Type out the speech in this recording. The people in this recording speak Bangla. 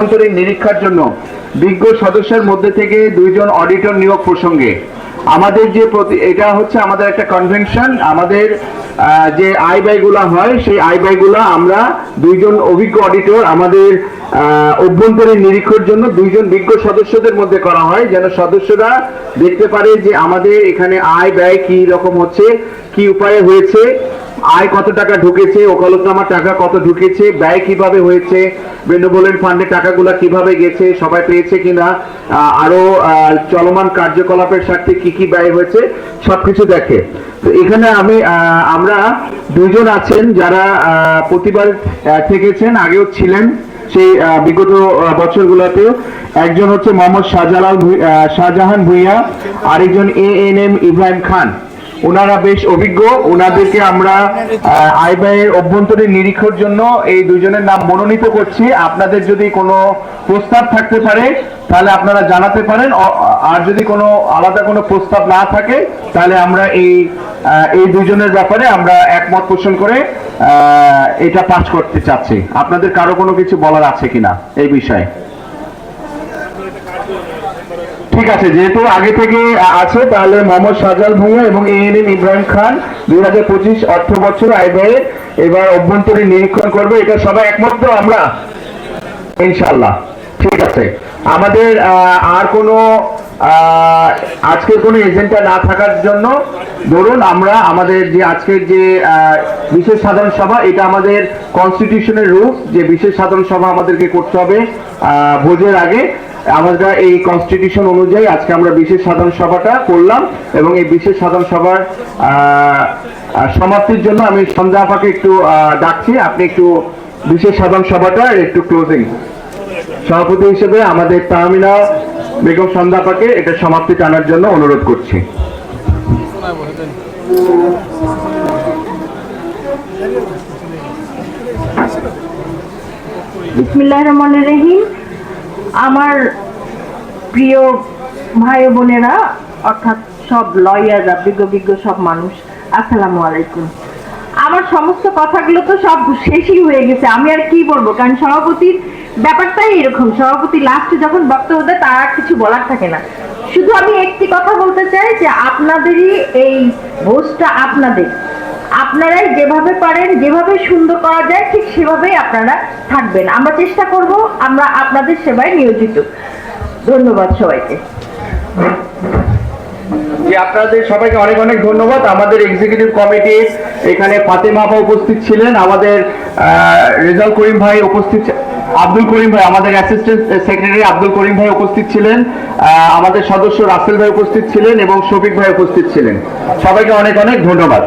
অভ্যন্তরীণ নিরীক্ষার জন্য বিজ্ঞ সদস্যের মধ্যে থেকে দুইজন অডিটর নিয়োগ প্রসঙ্গে আমাদের যে এটা হচ্ছে আমাদের একটা কনভেনশন। আমাদের যে আয় ব্যয়গুলো হয় সেই আয় ব্যয়গুলো আমরা দুইজন অভিজ্ঞ অডিটর আমাদের অভ্যন্তরীণ নিরীক্ষার জন্য দুইজন বিজ্ঞ সদস্যদের মধ্যে করা হয়, যেন সদস্যরা দেখতে পারে যে আমাদের এখানে আয় ব্যয় কি রকম হচ্ছে, কি উপায়ে হয়েছে, আয় কত টাকা ঢুকেছে, ওকালতনামা টাকা কত ঢুকেছে, ব্যয় কিভাবে হয়েছে, বেনেভোলেন্ট ফান্ডে টাকাগুলো কিভাবে গেছে, সবাই পেয়েছে কিনা, আরো চলমান কার্যকলাপের স্বার্থে কি কি ব্যয় হয়েছে, সবকিছু দেখে। তো এখানে আমরা দুইজন আছেন যারা প্রতিবার থেকেছেন, আগেও ছিলেন সেই বিগত বছরগুলোতে। একজন হচ্ছে মোহাম্মদ শাহজাহান ভুইয়া, আরেকজন ANM ইব্রাহিম খান। ওনারা বেশ অভিজ্ঞ, ওনাদেরকে আমরা আয় ব্যয়ের অভ্যন্তরীণ নিরীক্ষার জন্য এই দুইজনের নাম মনোনীত করছি। আপনাদের যদি কোনো প্রস্তাব থাকতে পারে তাহলে আপনারা জানাতে পারেন, আর যদি কোনো আলাদা কোনো প্রস্তাব না থাকে তাহলে আমরা এই দুইজনের ব্যাপারে আমরা একমত পোষণ করে এটা পাস করতে চাচ্ছি। আপনাদের কারো কোনো কিছু বলার আছে কিনা এই বিষয়ে? ঠিক আছে, যেহেতু আগে থেকে আছে তাহলে মোহাম্মদ শাহজাহান ভুঁইয়া এবং ANM ইব্রাহিম খান 2025 অর্থ বছর আয় ব্যয়ের এবার অভ্যন্তরীণ নিরীক্ষণ করবে। এটা সবাই একমত তো আমরা? ইনশাআল্লাহ। ঠিক আছে, আমাদের আর কোনো আজকের কোনো এজেন্ডা না থাকার জন্য ধরুন আমরা আমাদের যে আজকের যে বিশেষ সাধারণ সভা, এটা আমাদের কনস্টিটিউশনের রুলস যে বিশেষ সাধারণ সভা আমাদেরকে করতে হবে ভোজের আগে। আমরা এই কনস্টিটিউশন অনুযায়ী আজকে আমরা বিশেষ সাধারণ সভাটা করলাম এবং এই বিশেষ সাধারণ সভার সমাপ্তির জন্য আমি সন্ধ্যা আপাকে একটু ডাকছি। আপনি একটু বিশেষ সাধারণ সভাটা একটু ক্লোজিং সভাপতি হিসেবে আমাদের তাহমিনা বেগম সন্ধ্যা আপাকে এটা সমাপ্তি টানার জন্য অনুরোধ করছি। বিসমিল্লাহির রহমানির রহিম। আমার প্রিয় ভাই বোনেরা, অর্থাৎ সব লয়াররা, বিজ্ঞ সব মানুষ, আসসালামু আলাইকুম। আমার সমস্ত কথাগুলো তো সব শেষই হয়ে গেছে, আমি আর কি বলবো, কারণ সভাপতির ব্যাপারটাই এরকম। সভাপতি লাস্টে যখন বক্তব্য দেয় তার আর কিছু বলার থাকে না। শুধু আমি একটি কথা বলতে চাই যে আপনাদেরই এই ভোজটা, আপনারাই যেভাবে পারেন, যেভাবে সুন্দর করা যায় ঠিক সেভাবেই আপনারা থাকবেন। আমরা চেষ্টা করব, আমরা আপনাদের সেবায় নিয়োজিত। ধন্যবাদ সবাইকে। আপনাদের সবাইকে অনেক অনেক ধন্যবাদ। আমাদের এক্সিকিউটিভ কমিটির এখানে ফাতেমা আপা উপস্থিত ছিলেন, আমাদের রেজাল করিম ভাই উপস্থিত, আব্দুল করিম ভাই আমাদের অ্যাসিস্ট্যান্ট সেক্রেটারি আব্দুল করিম ভাই উপস্থিত ছিলেন, আমাদের সদস্য রাসেল ভাই উপস্থিত ছিলেন এবং শফিক ভাই উপস্থিত ছিলেন। সবাইকে অনেক অনেক ধন্যবাদ।